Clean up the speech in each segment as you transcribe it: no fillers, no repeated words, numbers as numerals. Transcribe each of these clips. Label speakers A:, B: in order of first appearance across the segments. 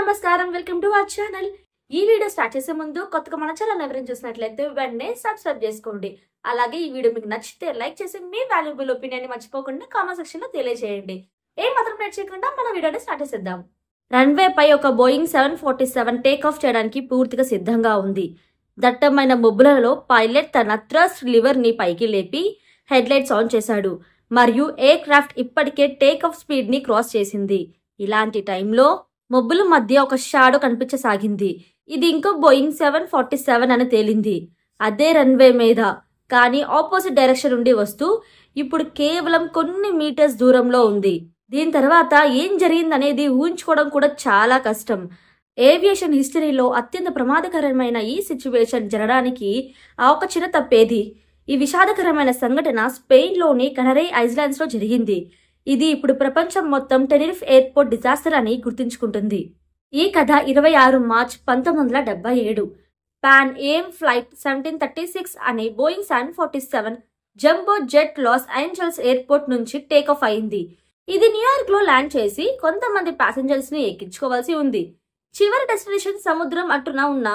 A: నమస్కారం, welcome to our channel. ఈ video start చేసే ముందు కొత్తగా మన ఛానల్ ఎవరైనా చూసినట్లయితే వెంటనే సబ్స్క్రైబ్ చేసుకోండి. అలాగే ఈ వీడియో మీకు నచ్చితే లైక్ చేసి మీ వాల్యుబుల్ ఒపీనియన్ మర్చిపోకుండా కామెంట్ సెక్షన్ లో తెలియజేయండి. ఏం మాత్రం లేట్ చేయకుండా మన వీడియోని స్టార్ట్ చేసేద్దాం. రన్వే పై ఒక బోయింగ్ 747 టేక్ ఆఫ్ చేయడానికి పూర్తిగా సిద్ధంగా ఉంది. దట్టమైన మబ్బులలో పైలట్ తన థ్రస్ట్ లివర్ ని పైకి లేపి హెడ్ లైట్స్ ఆన్ చేశాడు మరియు ఎయిర్ క్రాఫ్ట్ ఇప్పటికే టేక్ ఆఫ్ స్పీడ్ ని క్రాస్ చేసింది. ఇలాంటి టైంలో మబ్బుల మధ్య ఒక షాడో కనిపించసాగింది. ఇది ఇంకో బోయింగ్ 747 అని తేలింది. అదే రన్వే మీద కానీ ఆపోజిట్ డైరెక్షన్ నుండి వస్తూ ఇప్పుడు కేవలం కొన్ని మీటర్స్ దూరంలో ఉంది. దీని తర్వాత ఏం జరిగిందనేది ఊహించుకోవడం కూడా చాలా కష్టం. ఏవియేషన్ హిస్టరీలో అత్యంత ప్రమాదకరమైన ఈ సిచ్యువేషన్ జరగడానికి ఒక చిన్న తప్పేది. ఈ విషాదకరమైన సంఘటన స్పెయిన్లోని కనరీ ఐలాండ్స్ లో జరిగింది. ఇది ఇప్పుడు ప్రపంచం మొత్తం టెనరిఫ్ ఎయిర్పోర్ట్ డిజాస్టర్ అని గుర్తుంచుకుంటుంది. ఈ కథ 26 మార్చ్ 1977 పాన్ ఏఎం ఫ్లైట్ 1736 అనే Boeing 747 jumbo jet Los Angeles airport నుంచి టేక్ ఆఫ్ అయింది. ఇది న్యూయార్క్ లో ల్యాండ్ చేసి కొంతమంది ప్యాసింజర్స్ ని ఎక్కించుకోవాల్సి ఉంది. చివరి డెస్టినేషన్ సముద్రం అట్టున ఉన్న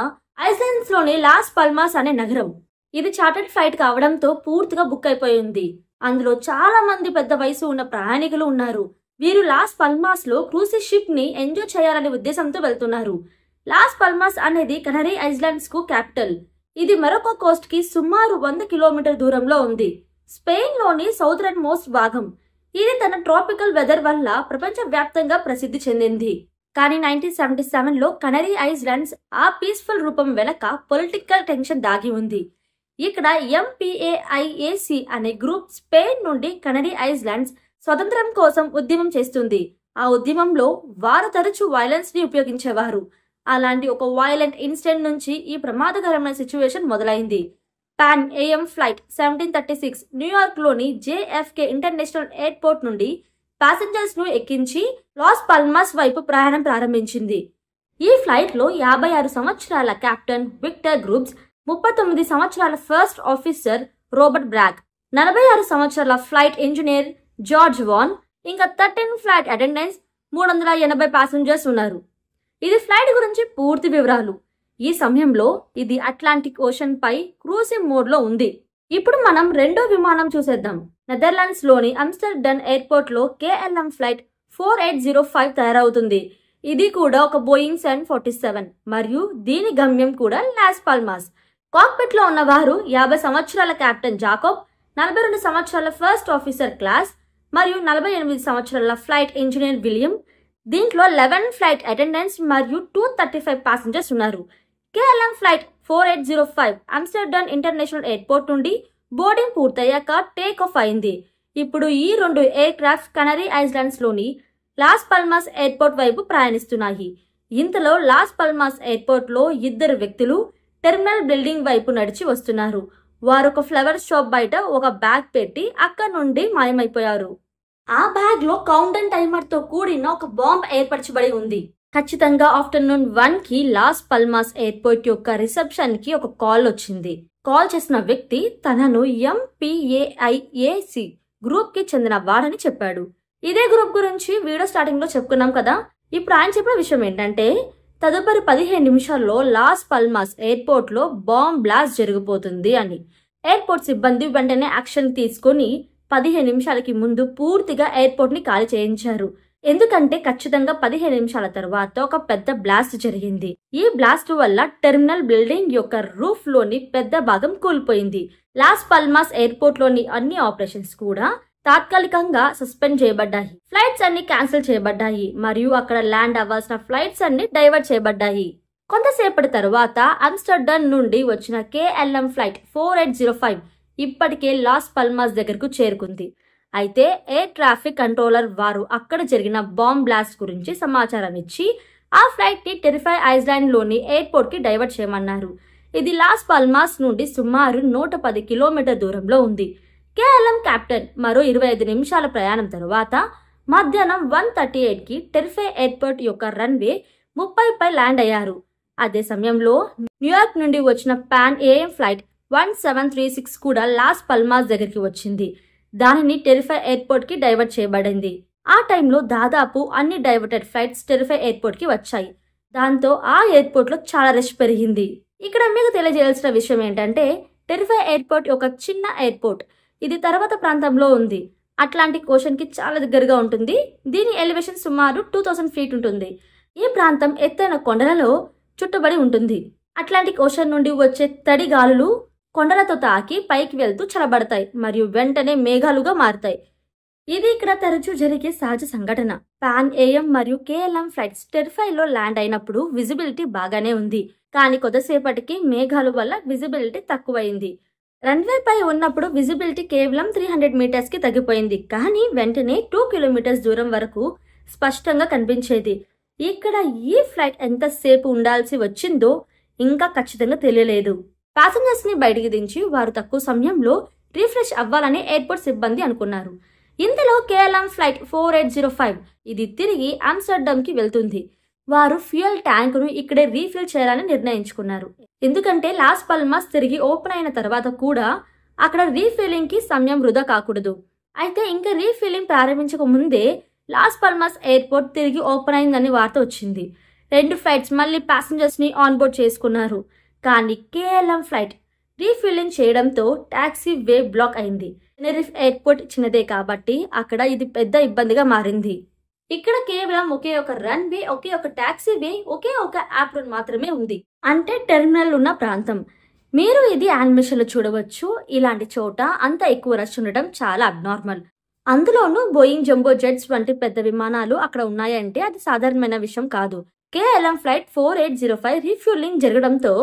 A: ఐలాండ్స్ లోని లాస్ పల్మాస్ అనే నగరం. ఇది చార్టర్డ్ ఫ్లైట్ కావడంతో పూర్తిగా బుక్ అయిపోయింది. అందులో చాలా మంది పెద్ద వయసు ఉన్న ప్రయాణికులు ఉన్నారు. వీరు లాస్ పల్మాస్ లో క్రూజిస్ షిప్ ని ఎంజాయ్ చేయాలనే ఉద్దేశంతో వెళ్తున్నారు. లాస్ పల్మాస్ అనేది కనరీ ఐలాండ్స్ కు క్యాపిటల్. ఇది మరొక కోస్ట్ కి సుమారు 100 కిలోమీటర్ దూరంలో ఉంది. స్పెయిన్ లోని సౌదర్న్ మోస్ట్ భాగం. ఇది తన ట్రాపికల్ వెదర్ వల్ల ప్రపంచ వ్యాప్తంగా ప్రసిద్ధి చెందింది. కానీ 1977 లో కనరీ ఐలాండ్స్ ఆ పీస్ఫుల్ రూపం వెనక పొలిటికల్ టెన్షన్ దాగి ఉంది. ఇక్కడ ఎంపిఏఐఏసి అనే గ్రూప్ స్పెయిన్ నుండి కనరీ ఐలాండ్స్ స్వతంత్రం కోసం ఉద్యమం చేస్తుంది. ఆ ఉద్యమంలో వారు తరచూ వైలెన్స్ ని ఉపయోగించేవారు. అలాంటి ఒక వైలెంట్ ఇన్సిడెంట్ నుంచి ఈ ప్రమాదకరమైన సిచ్యువేషన్ మొదలైంది. పాన్ ఏఎం ఫ్లైట్ 1736 న్యూయార్క్ లోని జేఎఫ్కే ఇంటర్నేషనల్ ఎయిర్పోర్ట్ నుండి ప్యాసింజర్స్ ను ఎక్కించి లాస్ పల్మాస్ వైపు ప్రయాణం ప్రారంభించింది. ఈ ఫ్లైట్ లో 56 సంవత్సరాల కెప్టెన్ విక్టర్ గ్రూప్స్, 39 సంవత్సరాల ఫస్ట్ ఆఫీసర్ రోబర్ట్ బ్రాగ్, 46 సంవత్సరాల ఫ్లైట్ ఇంజనీర్ జార్జ్ వాన్, ఇంకా 13 ఫ్లైట్ అటెండెంట్స్, 380 ప్యాసింజర్స్ ఉన్నారు. ఇది ఫ్లైట్ గురించి పూర్తి వివరాలు. ఈ సమయంలో ఇది అట్లాంటిక్ ఓషన్ పై క్రూజింగ్ మోడ్ లో ఉంది. ఇప్పుడు మనం రెండో విమానం చూసేద్దాం. నెదర్లాండ్స్ లోని ఆమ్స్టర్డామ్ ఎయిర్పోర్ట్ లో KLM ఫ్లైట్ 4805 తయారవుతుంది. ఇది కూడా ఒక బోయింగ్ 747 మరియు దీని గమ్యం కూడా లాస్ పల్మాస్. కాక్పిట్ లో ఉన్నవారు 50 సంవత్సరాల కెప్టెన్ జాకోబ్, 42 సంవత్సరాల ఫస్ట్ ఆఫీసర్ క్లాస్ మరియు 48 సంవత్సరాల ఫ్లైట్ ఇంజనీర్ విలియం. దీంట్లో 11 ఫ్లైట్ అటెండెంట్స్ మరియు 235 ప్యాసింజర్స్ ఉన్నారు. KLM flight 4805 Amsterdam international airport నుండి బోర్డింగ్ పూర్తయ్యాక టేక్ ఆఫ్ అయింది. ఇప్పుడు ఈ రెండు ఎయిర్ క్రాఫ్ట్ కనరీ ఐలాండ్స్ లోని లాస్ పల్మాస్ ఎయిర్పోర్ట్ వైపు ప్రయాణిస్తున్నాయి. ఇంతలో లాస్ పల్మాస్ ఎయిర్పోర్ట్ లో ఇద్దరు వ్యక్తులు టెర్మినల్ బిల్డింగ్ వైపు నడిచి వస్తున్నారు. వారు ఒక ఫ్లవర్ షాప్ బయట ఒక బ్యాగ్ పెట్టి అక్కడ నుండి మాయమైపోయారు. ఆ బ్యాగ్ లో కౌంటౌన్ టైమర్ తో కూడిన ఒక బాంబ్ ఏర్పరచబడి ఉంది. ఖచ్చితంగా ఆఫ్టర్నూన్ 1 కి లాస్ పల్మాస్ ఎయిర్పోర్ట్ యొక్క రిసెప్షన్ కి ఒక కాల్ వచ్చింది. కాల్ చేసిన వ్యక్తి తనను ఎంపిఏఐఏసి గ్రూప్ కి చెందిన వాడని చెప్పాడు. ఇదే గ్రూప్ గురించి వీడియో స్టార్టింగ్ లో చెప్పుకున్నాం కదా. ఇప్పుడు ఆయన చెప్పిన విషయం ఏంటంటే తదుపరి 15 నిమిషాల్లో లాస్ పల్మాస్ ఎయిర్పోర్ట్ లో బాంబ్ బ్లాస్ట్ జరిగిపోతుంది అని. ఎయిర్పోర్ట్ సిబ్బంది వెంటనే యాక్షన్ తీసుకుని 15 నిమిషాలకి ముందు పూర్తిగా ఎయిర్పోర్ట్ ని ఖాళీ చేయించారు. ఎందుకంటే ఖచ్చితంగా 15 నిమిషాల తర్వాత ఒక పెద్ద బ్లాస్ట్ జరిగింది. ఈ బ్లాస్ట్ వల్ల టెర్మినల్ బిల్డింగ్ యొక్క రూఫ్ లోని పెద్ద భాగం కూలిపోయింది. లాస్ పల్మాస్ ఎయిర్పోర్ట్ లోని అన్ని ఆపరేషన్స్ కూడా తాత్కాలికంగా సస్పెండ్ చేయబడ్డాయి. ఫ్లైట్స్ అన్ని క్యాన్సిల్ చేయబడ్డాయి మరియు అక్కడ ల్యాండ్ అవ్వాల్సిన ఫ్లైట్స్ అన్ని డైవర్ట్ చేయబడ్డాయి. కొంతసేపటి తరువాత ఆమ్స్టర్డామ్ నుండి వచ్చిన KLM ఫ్లైట్ 4805 ఇప్పటికే లాస్ పల్మాస్ దగ్గరకు చేరుకుంది. అయితే ఎయిర్ ట్రాఫిక్ కంట్రోలర్ వారు అక్కడ జరిగిన బాంబ్ బ్లాస్ట్ గురించి సమాచారం ఇచ్చి ఆ ఫ్లైట్ ని టెరిఫై ఐలాండ్ లోని ఎయిర్పోర్ట్ కి డైవర్ట్ చేయమన్నారు. ఇది లాస్ పల్మాస్ నుండి సుమారు 110 కిలోమీటర్ దూరంలో ఉంది. KLM కెప్టెన్ మరో 25 నిమిషాల ప్రయాణం తరువాత మధ్యాహ్నం 1:38 కి టెరిఫై ఎయిర్పోర్ట్ యొక్క రన్వే 30 పై ల్యాండ్ అయ్యారు. అదే సమయంలో న్యూయార్క్ నుండి వచ్చిన పాన్ ఏఎం ఫ్లైట్ 1736 కూడా లాస్ పల్మాస్ దగ్గరికి వచ్చింది. దానిని టెరిఫై ఎయిర్పోర్ట్ కి డైవర్ట్ చేయబడింది. ఆ టైంలో దాదాపు అన్ని డైవర్టెడ్ ఫ్లైట్స్ టెరిఫై ఎయిర్పోర్ట్ కి వచ్చాయి. దాంతో ఆ ఎయిర్పోర్ట్ లో చాలా రష్ పెరిగింది. ఇక్కడ మీకు తెలియజేయాల్సిన విషయం ఏంటంటే టెరిఫై ఎయిర్పోర్ట్ ఒక చిన్న ఎయిర్పోర్ట్. ఇది తర్వాత ప్రాంతంలో ఉంది. అట్లాంటిక్ ఓషన్ కి చాలా దగ్గరగా ఉంటుంది. దీని ఎలివేషన్ సుమారు 2000 ఫీట్ ఉంటుంది. ఈ ప్రాంతం ఎత్తైన కొండలలో చుట్టబడి ఉంటుంది. అట్లాంటిక్ ఓషన్ నుండి వచ్చే తడి గాలులు కొండలతో తాకి పైకి వెళ్తూ చల్లబడతాయి మరియు వెంటనే మేఘాలుగా మారుతాయి. ఇది ఇక్కడ తరచూ జరిగే సహజ సంఘటన. పాన్ AM మరియు KLM ఫ్లైట్స్ టెరిఫైలో ల్యాండ్ అయినప్పుడు విజిబిలిటీ బాగానే ఉంది. కానీ కొద్దిసేపటికి మేఘాలు వల్ల విజిబిలిటీ తక్కువైంది. రన్వే పై ఉన్నప్పుడు విజిబిలిటీ కేవలం 300 మీటర్స్ కి తగ్గిపోయింది. కానీ వెంటనే 2 కిలోమీటర్స్ దూరం వరకు స్పష్టంగా కనిపించేది. ఇక్కడ ఈ ఫ్లైట్ ఎంతసేపు ఉండాల్సి వచ్చిందో ఇంకా ఖచ్చితంగా తెలియలేదు. ప్యాసింజర్స్ ని బయటికి దించి వారు తక్కువ సమయంలో రిఫ్రెష్ అవ్వాలని ఎయిర్పోర్ట్ సిబ్బంది అనుకున్నారు. ఇంతలో KLM ఫ్లైట్ 4805 ఇది తిరిగి ఆమ్స్టర్డామ్ కి వెళ్తుంది. వారు ఫ్యూయల్ ట్యాంక్ ను ఇక్కడే రీఫిల్ చేయాలని నిర్ణయించుకున్నారు. ఎందుకంటే లాస్ పాల్మాస్ తిరిగి ఓపెన్ అయిన తర్వాత కూడా అక్కడ రీఫిల్లింగ్ కి సమయం వృధా కాకూడదు. అయితే ఇంకా రీఫిల్లింగ్ ప్రారంభించక ముందే లాస్ పాల్మాస్ ఎయిర్పోర్ట్ తిరిగి ఓపెన్ అయిందని వార్త వచ్చింది. 2 ఫ్లైట్స్ మళ్ళీ ప్యాసింజర్స్ ని ఆన్బోర్డ్ చేసుకున్నారు. కానీ KLM ఫ్లైట్ రీఫిల్లింగ్ చేయడంతో టాక్సీ వే బ్లాక్ అయింది. టెనరిఫ్ ఎయిర్పోర్ట్ చిన్నదే కాబట్టి అక్కడ ఇది పెద్ద ఇబ్బందిగా మారింది. ఇక్కడ కేవలం ఒకే ఒక రన్వే, ఒకే ఒక టాక్సీ వే, ఒకే ఒక యాప్రోన్ మాత్రమే ఉంది. అంటే టెర్మినల్ ఉన్న ప్రాంతం. మీరు ఇది యానిమేషన్ లో చూడవచ్చు. ఇలాంటి చోట అంత ఎక్కువ రష్ ఉండడం చాలా అబ్నార్మల్. అందులోనూ బోయింగ్ జంబో జెట్స్ వంటి పెద్ద విమానాలు అక్కడ ఉన్నాయంటే అది సాధారణమైన విషయం కాదు. KLM ఫ్లైట్ 4805 రీఫ్యూలింగ్ జరగడంతో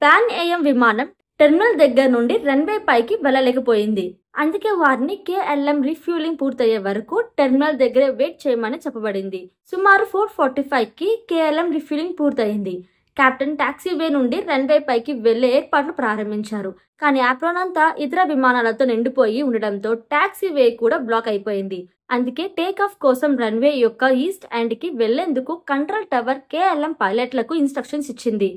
A: పాన్ AM విమానం టెర్మినల్ దగ్గర నుండి రన్వే పైకి వెళ్ళలేకపోయింది. అందుకే వారిని KLM రీఫ్యూలింగ్ పూర్తయ్యే వరకు టెర్మినల్ దగ్గర వెయిట్ చేయమని చెప్పబడింది. సుమారు 4:45 కి KLM రీఫ్యూలింగ్ పూర్తయింది. కెప్టెన్ టాక్సీ వే నుండి రన్వే పైకి వెళ్లే ఏర్పాట్లు ప్రారంభించారు. కానీ యాప్రోన్ అంతా ఇతర విమానాలతో నిండిపోయి ఉండడంతో టాక్సీ వే కూడా బ్లాక్ అయిపోయింది. అందుకే టేక్ ఆఫ్ కోసం రన్వే యొక్క ఈస్ట్ ఎండ్ కి వెళ్లేందుకు కంట్రోల్ టవర్ KLM పైలట్లకు ఇన్స్ట్రక్షన్స్ ఇచ్చింది.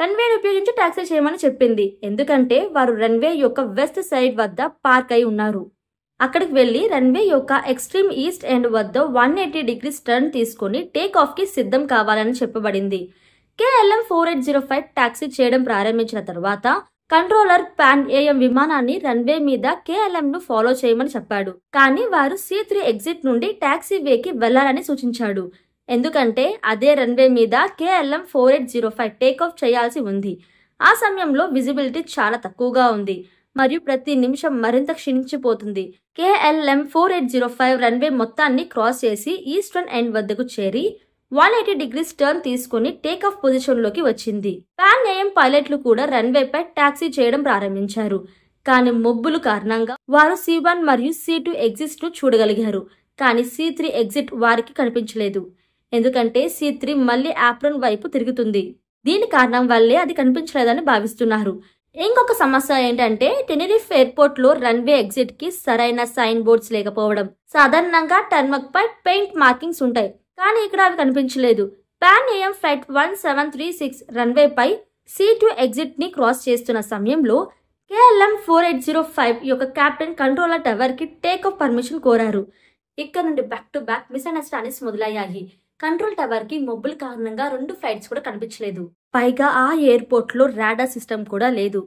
A: రన్వేని ఉపయోగించి టాక్సీ చేయమని చెప్పింది. ఎందుకంటే వారు రన్వే యొక్క వెస్ట్ సైడ్ వద్ద పార్క్ అయి ఉన్నారు. అక్కడికి వెళ్లి రన్వే యొక్క ఎక్స్ట్రీమ్ ఈస్ట్ ఎండ్ వద్ద 180 డిగ్రీస్ టర్న్ తీసుకుని టేక్ ఆఫ్ కి సిద్ధం కావాలని చెప్పబడింది. KLM 4805 టాక్సీ చేయడం ప్రారంభించిన తర్వాత కంట్రోలర్ పాన్ AM విమానాన్ని రన్వే మీద KLM ను ఫాలో చేయమని చెప్పాడు. కానీ వారు C3 ఎగ్జిట్ నుండి టాక్సీ వేకి వెళ్లాలని సూచించాడు. ఎందుకంటే అదే రన్వే మీద KLM 4805 టేక్ ఆఫ్ చేయాల్సి ఉంది. ఆ సమయంలో విజిబిలిటీ చాలా తక్కువగా ఉంది మరియు ప్రతి నిమిషం మరింత క్షీణించిపోతుంది. KLM 4805 రన్వే మొత్తాన్ని క్రాస్ చేసి ఈస్టర్న్ ఎండ్ వద్దకు చేరి 180 డిగ్రీస్ టర్న్ తీసుకుని టేక్ ఆఫ్ పొజిషన్ లోకి వచ్చింది. పాన్ AM పైలట్లు కూడా రన్వే పై టాక్సీ చేయడం ప్రారంభించారు. కానీ మబ్బులు కారణంగా వారు C1 మరియు C2 ఎగ్జిట్స్ ను చూడగలిగారు. కానీ C3 ఎగ్జిట్ వారికి కనిపించలేదు. ఎందుకంటే C3 మళ్లీ యాప్రోన్ వైపు తిరుగుతుంది. దీని కారణం వల్లే అది కనిపించలేదని భావిస్తున్నారు. ఇంకొక సమస్య ఏంటంటే టెనరిఫ్ ఎయిర్పోర్ట్ లో రన్వే ఎగ్జిట్ కి సరైన సైన్ బోర్డ్స్ లేకపోవడం. సాధారణంగా టర్మక్ పై పెయింట్ మార్కింగ్స్ ఉంటాయి, కానీ ఇక్కడ అవి కనిపించలేదు. పాన్ AM ఫ్లైట్ 1736 రన్వే పై C2 ఎగ్జిట్ ని క్రాస్ చేస్తున్న సమయంలో KLM 4805 యొక్క కెప్టెన్ కంట్రోలర్ టవర్ కి టేక్ ఆఫ్ పర్మిషన్ కోరారు. ఇక్కడ నుండి బ్యాక్ టు బ్యాక్ మిస్అండర్స్టాండింగ్స్ మొదలయ్యాయి. కంట్రోల్ టవర్ కి మబ్బుల కారణంగా 2 ఫ్లైట్స్ కూడా కనిపించలేదు. పైగా ఆ ఎయిర్పోర్ట్ లో రాడార్ సిస్టమ్ కూడా లేదు.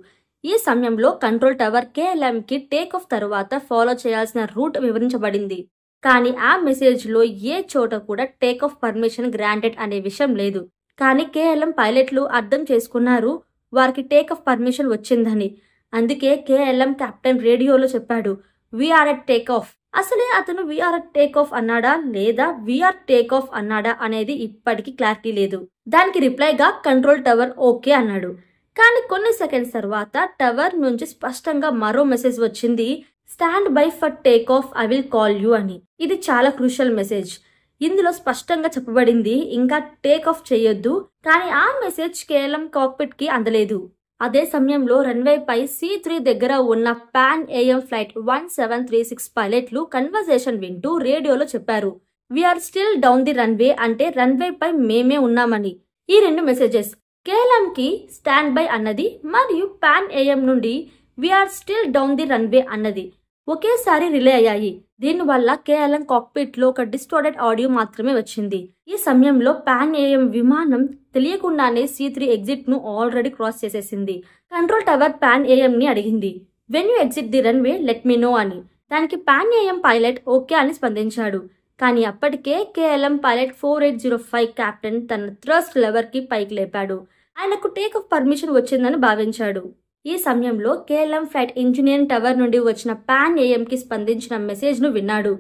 A: ఈ సమయంలో కంట్రోల్ టవర్ KLM కి టేక్ ఆఫ్ తర్వాత ఫాలో చేయాల్సిన రూట్ వివరించబడింది. కానీ ఆ మెసేజ్ లో ఏ చోట కూడా టేక్ ఆఫ్ పర్మిషన్ గ్రాంటెడ్ అనే విషయం లేదు. కానీ KLM పైలట్లు అర్థం చేసుకున్నారు వారికి టేక్ ఆఫ్ పర్మిషన్ వచ్చిందని. అందుకే KLM కెప్టెన్ రేడియోలో చెప్పాడు, వీఆర్ ఎట్ టేక్ ఆఫ్. అసలే అతను వీఆర్ ఎట్ టేక్ ఆఫ్ అన్నాడా లేదా వీఆర్ టేక్ ఆఫ్ అన్నాడా అనేది ఇప్పటికీ క్లారిటీ లేదు. దానికి రిప్లైగా కంట్రోల్ టవర్ ఓకే అన్నాడు. కానీ కొన్ని సెకండ్స్ తర్వాత టవర్ నుంచి స్పష్టంగా మరో మెసేజ్ వచ్చింది, stand by for take off, I will call you అని. ఇది చాలా క్రూషియల్ మెసేజ్. ఇందులో స్పష్టంగా చెప్పబడింది ఇంకా టేక్ ఆఫ్ చేయొద్దు. కానీ ఆ మెసేజ్ KLM కాక్పిట్ కి అందలేదు. అదే సమయంలో రన్వే పై C3 దగ్గర ఉన్న పాన్ AM ఫ్లైట్ 1736 పైలట్లు కన్వర్సేషన్ వింటూ రేడియోలో చెప్పారు, we're still down the runway, అంటే రన్వే పై మేమే ఉన్నామని. ఈ 2 మెసేజెస్ KLM కి స్టాండ్ బై అన్నది మరియు పాన్ AM నుండి we're still down the runway అన్నది. ఒకేసారి రిలే అయ్యాయి. దీనివల్ల కేవలం కాక్పిట్ లో ఒక డిస్టార్టెడ్ ఆడియో మాత్రమే వచ్చింది. ఈ సమయంలో పాన్ ఏఎం విమానం తెలియకుండానే C3 ఎగ్జిట్ ను ఆల్రెడీ క్రాస్ చేసేసింది. కంట్రోల్ టవర్ పాన్ ఏఎం ని అడిగింది, when you exit the runway let me know అని. దానికి పాన్ ఏఎం పైలట్ ఓకే అని స్పందించాడు. కానీ అప్పటికే కేఎల్ఎం పైలట్ 4805 కెప్టెన్ తన థ్రస్ట్ లెవర్ కి పైకి లేపాడు. ఆయనకు టేక్ ఆఫ్ పర్మిషన్ వచ్చిందని భావించాడు. ఈ సమయంలో కేఎల్ఎం ఫ్లైట్ ఇంజనీరింగ్ టవర్ నుండి వచ్చిన పాన్ ఏఎం కి స్పందించిన మెసేజ్ ను విన్నాడు.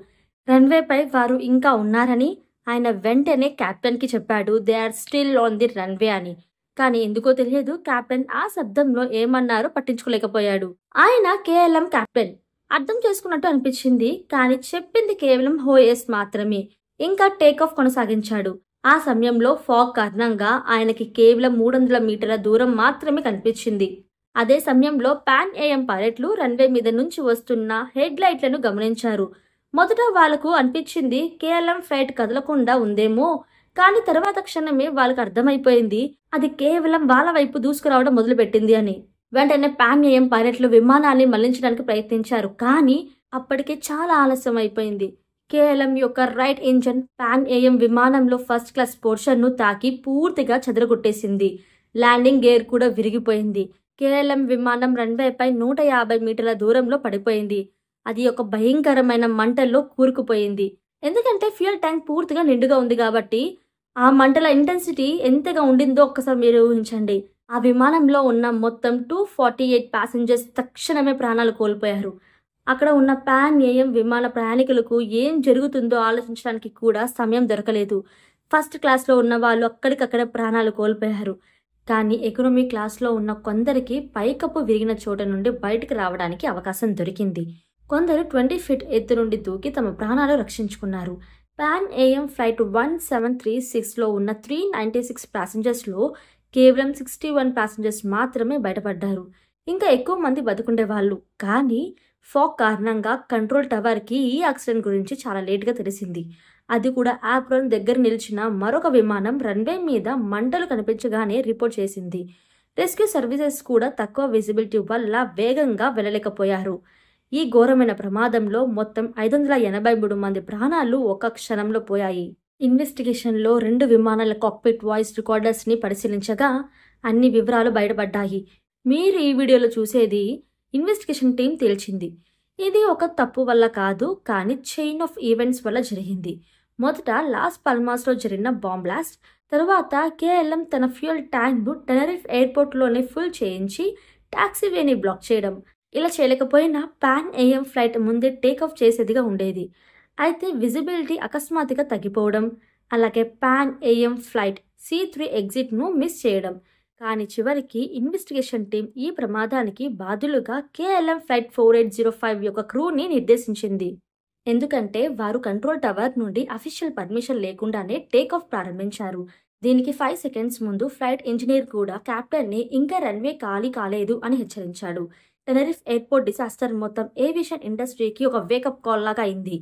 A: రన్వేపై వారు ఇంకా ఉన్నారని. ఆయన వెంటనే కెప్టెన్ కి చెప్పాడు, they are still on the runway అని. కానీ ఎందుకో తెలియదు, కెప్టెన్ ఆ శబ్దంలో ఏమన్నారో పట్టించుకోలేకపోయాడు. ఆయన కేఎల్ఎం కెప్టెన్ అర్థం చేసుకున్నట్టు అనిపించింది, కానీ చెప్పింది కేవలం హోఎస్ మాత్రమే. ఇంకా టేక్ ఆఫ్ కొనసాగించాడు. ఆ సమయంలో ఫాగ్ కారణంగా ఆయనకి కేవలం 300 మీటర్ల దూరం మాత్రమే కనిపించింది. అదే సమయంలో పాన్ ఏఎం పైలట్లు రన్వే మీద నుంచి వస్తున్న హెడ్ లైట్లను గమనించారు. మొదట వాళ్లకు అనిపించింది కేఎల్ఎం ఫ్లైట్ కదలకుండా ఉందేమో, కానీ తర్వాత క్షణమే వాళ్ళకు అర్థమైపోయింది అది కేవలం వాళ్ళ వైపు దూసుకురావడం మొదలుపెట్టింది అని. వెంటనే పాన్ ఏఎం పైలట్లు విమానాన్ని మళ్లించడానికి ప్రయత్నించారు, కానీ అప్పటికే చాలా ఆలస్యం అయిపోయింది. కేఎల్ఎం యొక్క రైట్ ఇంజన్ పాన్ ఏఎం విమానంలో ఫస్ట్ క్లాస్ పోర్షన్ ను తాకి పూర్తిగా చెదరగొట్టేసింది. ల్యాండింగ్ గేర్ కూడా విరిగిపోయింది. కేఎల్ఎం విమానం రన్వేపై 150 మీటర్ల దూరంలో పడిపోయింది. అది ఒక భయంకరమైన మంటల్లో కూరుకుపోయింది. ఎందుకంటే ఫ్యూయల్ ట్యాంక్ పూర్తిగా నిండుగా ఉంది కాబట్టి. ఆ మంటల ఇంటెన్సిటీ ఎంతగా ఉండిందో ఒక్కసారి మీరు ఊహించండి. ఆ విమానంలో ఉన్న మొత్తం 248 ప్యాసింజర్స్ తక్షణమే ప్రాణాలు కోల్పోయారు. అక్కడ ఉన్న పాన్ ఏఎం విమాన ప్రయాణికులకు ఏం జరుగుతుందో ఆలోచించడానికి కూడా సమయం దొరకలేదు. ఫస్ట్ క్లాస్లో ఉన్న వాళ్ళు అక్కడికక్కడ ప్రాణాలు కోల్పోయారు. కానీ ఎకనామీ క్లాస్లో ఉన్న కొందరికి పైకప్పు విరిగిన చోట నుండి బయటకు రావడానికి అవకాశం దొరికింది. కొందరు 20 ఫీట్ ఎత్తు నుండి దూకి తమ ప్రాణాలు రక్షించుకున్నారు. పాన్ ఏఎం ఫ్లైట్ 1736లో ఉన్న 396 ప్యాసింజర్స్లో కేవలం 61 ప్యాసింజర్స్ మాత్రమే బయటపడ్డారు. ఇంకా ఎక్కువ మంది బతుకుండేవాళ్ళు. కానీ ఫాగ్ కారణంగా కంట్రోల్ టవర్కి ఈ యాక్సిడెంట్ గురించి చాలా లేట్గా తెలిసింది. అది కూడా ఆప్రాన్ దగ్గర నిలిచిన మరొక విమానం రన్వే మీద మంటలు కనిపించగానే రిపోర్ట్ చేసింది. రెస్క్యూ సర్వీసెస్ కూడా తక్కువ విజిబిలిటీ వల్ల వేగంగా వెళ్ళలేకపోయారు. ఈ ఘోరమైన ప్రమాదంలో మొత్తం 583 మంది ప్రాణాలు ఒక క్షణంలో పోయాయి. ఇన్వెస్టిగేషన్లో 2 విమానాల కాక్పిట్ వాయిస్ రికార్డర్స్ ని పరిశీలించగా అన్ని వివరాలు బయటపడ్డాయి. మీరు ఈ వీడియోలో చూసేది ఇన్వెస్టిగేషన్ టీం తేల్చింది. ఇది ఒక తప్పు వల్ల కాదు, కానీ చైన్ ఆఫ్ ఈవెంట్స్ వల్ల జరిగింది. మొదట లాస్ పల్మాస్లో జరిగిన బాంబ్ బ్లాస్ట్, తరువాత కేఎల్ఎం తన ఫ్యూయల్ ట్యాంక్ను టెనరిఫ్ ఎయిర్పోర్ట్లోనే ఫుల్ చేయించి టాక్సీవేని బ్లాక్ చేయడం. ఇలా చేయలేకపోయినా పాన్ ఏఎం ఫ్లైట్ ముందే టేకాఫ్ చేసేదిగా ఉండేది. అయితే విజిబిలిటీ అకస్మాత్తుగా తగ్గిపోవడం, అలాగే పాన్ ఏఎం ఫ్లైట్ C3 ఎగ్జిట్ను మిస్ చేయడం. కానీ చివరికి ఇన్వెస్టిగేషన్ టీం ఈ ప్రమాదానికి బాధ్యులుగా కేఎల్ఎం ఫ్లైట్ 4805 యొక్క క్రూని నిర్దేశించింది. ఎందుకంటే వారు కంట్రోల్ టవర్ నుండి అఫీషియల్ పర్మిషన్ లేకుండానే టేకాఫ్ ప్రారంభించారు. దీనికి 5 సెకండ్స్ ముందు ఫ్లైట్ ఇంజనీర్ కూడా కెప్టెన్ని ఇంకా రన్వే ఖాళీ కాలేదు అని హెచ్చరించాడు. టెనరిఫ్ ఎయిర్పోర్ట్ డిసాస్టర్ మొత్తం ఏవియేషన్ ఇండస్ట్రీకి ఒక వేకప్ కాల్ లాగా అయింది.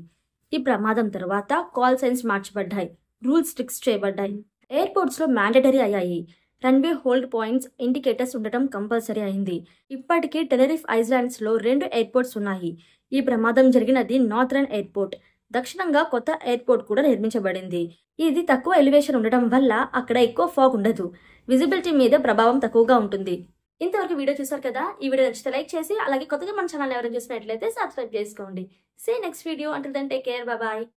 A: ఈ ప్రమాదం తర్వాత కాల్ సైన్స్ మార్చబడ్డాయి, రూల్స్ స్ట్రిక్ట్ చేయబడ్డాయి, ఎయిర్పోర్ట్స్లో మ్యాండేటరీ అయ్యాయి. రన్వే హోల్డ్ పాయింట్స్ ఇండికేటర్స్ ఉండటం కంపల్సరీ అయింది. ఇప్పటికీ టెనరిఫ్ ఐలాండ్స్లో 2 ఎయిర్పోర్ట్స్ ఉన్నాయి. ఈ ప్రమాదం జరిగినది నార్థరన్ ఎయిర్పోర్ట్. దక్షిణంగా కొత్త ఎయిర్పోర్ట్ కూడా నిర్మించబడింది. ఇది తక్కువ ఎలివేషన్ ఉండటం వల్ల అక్కడ ఎక్కువ ఫాగ్ ఉండదు. విజిబిలిటీ మీద ప్రభావం తక్కువగా ఉంటుంది. ఇంతవరకు వీడియో చూసారు కదా. ఈ వీడియో నచ్చితే లైక్ చేసి, అలాగే కొత్తగా మన ఛానల్ ఎవరైనా చూసినట్లయితే సబ్స్క్రైబ్ చేసుకోండి. See next video. Until then take care, bye bye.